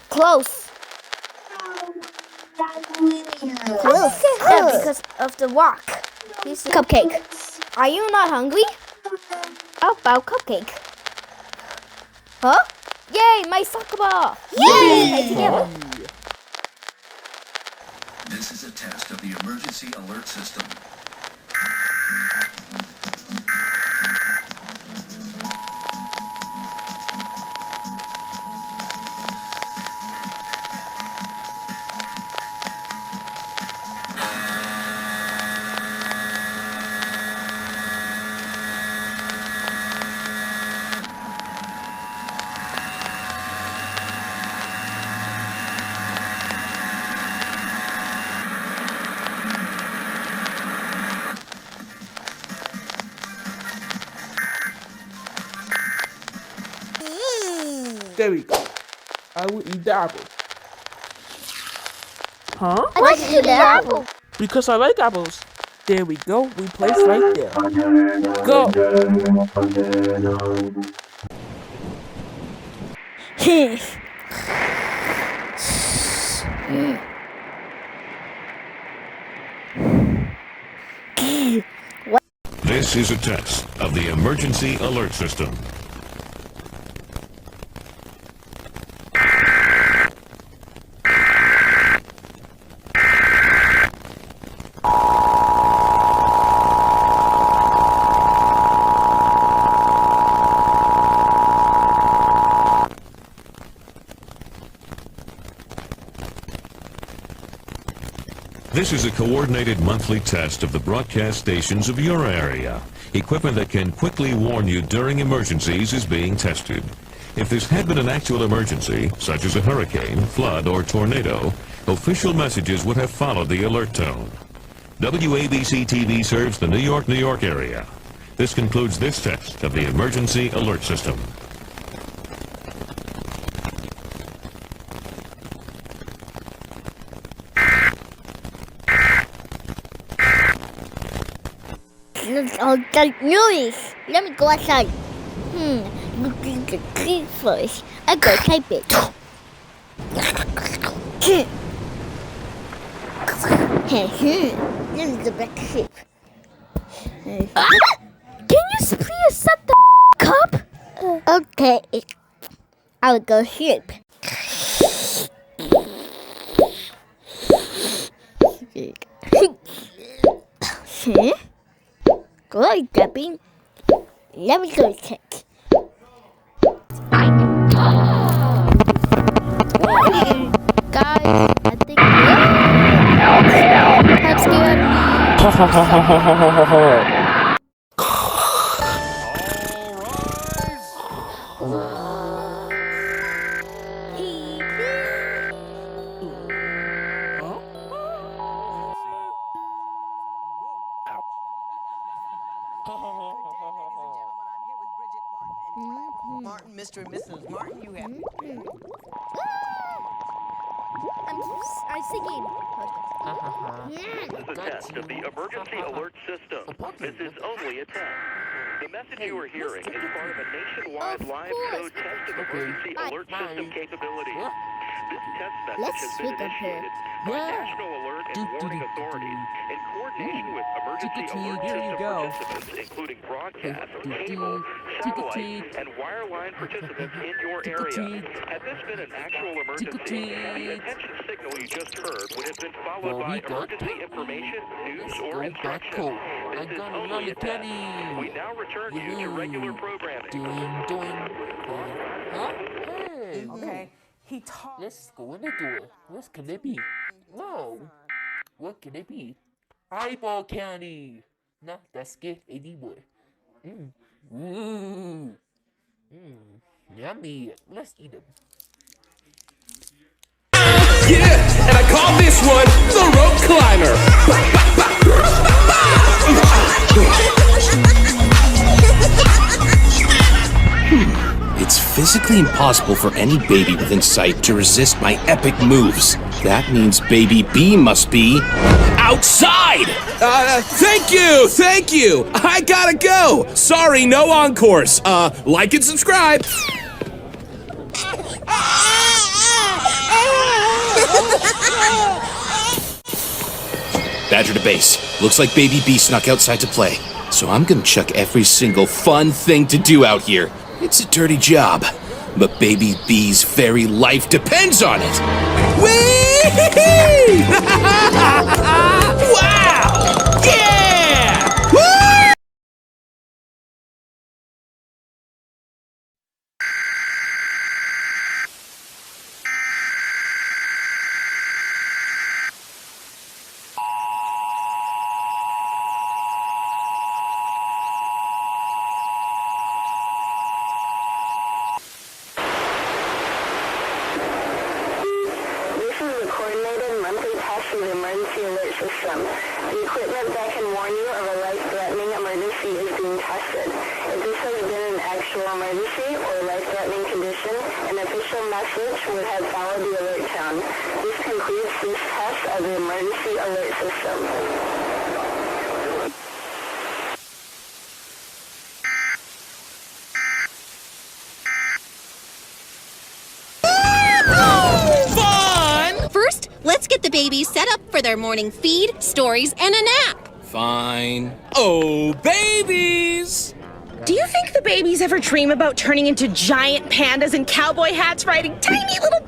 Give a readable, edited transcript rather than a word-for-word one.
Close. Close. Yeah, because of the rock. Here's the cupcake. Are you not hungry? How about cupcake? Huh? Yay, my soccer ball! Yay! Together. This is a test of the emergency alert system. There we go. I will eat the apple. Huh? Why did you eat the apple? Because I like apples. There we go. We place right there. Go. This is a test of the emergency alert system. This is a coordinated monthly test of the broadcast stations of your area. Equipment that can quickly warn you during emergencies is being tested. If this had been an actual emergency, such as a hurricane, flood, or tornado, official messages would have followed the alert tone. WABC-TV serves the New York area. This concludes this test of the emergency alert system. Let's all get noise. Let me go outside. Looking at the key first. I go type it. Let me go back to sleep. Can you please shut the up? Okay. I will go sleep. Good, Debbie. Let me go check. Guys, I think that's good. Martin, Mr. and Mrs. Martin, you have... I'm singing. This is a test of the emergency alert system. This is only a test. The message you are hearing is part of a nationwide live code test of emergency alert system capabilities. This test message has been initiated by National Alert and Warning Authorities in coordination with emergency alert system participants, including broadcast, cable, satellite, and wireline participants in your area. Had this been an actual emergency, the attention signal you just heard would have been followed by emergency information, news, or instructions. This is only a test. We now return you to regular programming. Okay. He talked... Let's go in the door. What can it be? Whoa. What can it be? Eyeball candy. Not that scared anymore. Yummy. Let's eat them. Yeah, and I call this one the rope climber. It's physically impossible for any baby within sight to resist my epic moves. That means baby B must be outside! Thank you! I gotta go! Sorry, no encores. Like and subscribe! Badger to base. Looks like Baby B snuck outside to play. So I'm gonna chuck every single fun thing to do out here. It's a dirty job, but Baby B's very life depends on it. Whee! Wow! Yeah! Woo! This is a coordinated monthly test of the emergency alert system. The equipment that can warn you of a life-threatening emergency is being tested. If this has been an actual emergency or life-threatening condition, an official message would have followed the alert tone. This concludes this test of the emergency alert system. First, let's get the babies set up for their morning feed, stories, and a nap. Fine. Oh, babies! Do you think the babies ever dream about turning into giant pandas in cowboy hats riding tiny little